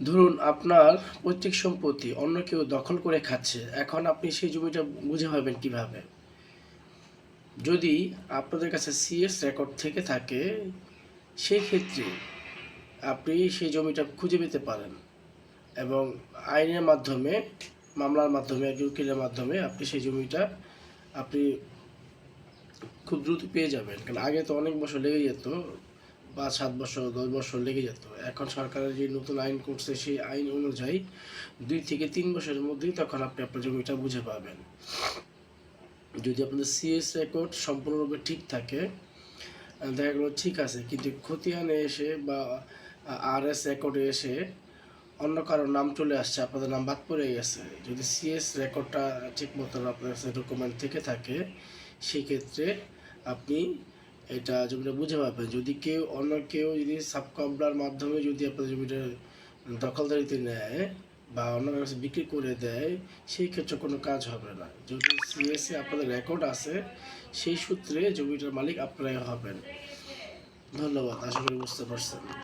ধরুন আপনার পৈতৃক সম্পত্তি অন্য কেউ দখল করে খাচ্ছে, এখন আপনি সেই জমিটা বুঝে পাবেন কিভাবে? যদি আপনাদের কাছে সিএস রেকর্ড থেকে থাকে, সেই ক্ষেত্রে আপনি সেই জমিটা খুঁজে পেতে পারেন এবং আইনের মাধ্যমে, মামলার মাধ্যমে, একজন উকিলের মাধ্যমে আপনি সেই জমিটা আপনি খুব দ্রুত পেয়ে যাবেন। কারণ আগে তো অনেক বছর লেগে যেত, 5-7 বছর 10 বছর লেগে যেত। এখন সরকারের যে নতুন আইন করছে, সেই আইন অনুযায়ী 2 থেকে 3 বছরের মধ্যেই তখন আপনি আপনার জমিটা বুঝে পাবেন। যদি আপনাদের সিএস রেকর্ড সম্পূর্ণরূপে ঠিক থাকে, দেখা গেলো ঠিক আছে, কিন্তু খতিয়ানে এসে বা আরএস রেকর্ডে এসে অন্য কারোর নাম চলে আসছে, আপনাদের নাম বাদ পড়ে গেছে। যদি সিএস রেকর্ডটা ঠিক মতন আপনার কাছে ডকুমেন্ট থেকে থাকে, সেই ক্ষেত্রে আপনি এটা জমিটা বুঝে পাবেন। যদি অন্য কেউ যদি সাবকবলার মাধ্যমে যদি আপনার জমিটা দখলদারিতে নেয় বা অন্য কাছে বিক্রি করে দেয়, সেই ক্ষেত্রে কোনো কাজ হবে না। যদি সিএসে আপনাদের রেকর্ড আছে, সেই সূত্রে জমিটার মালিক আপনারাই হবেন। ধন্যবাদ, আশা করি বুঝতে পারছেন।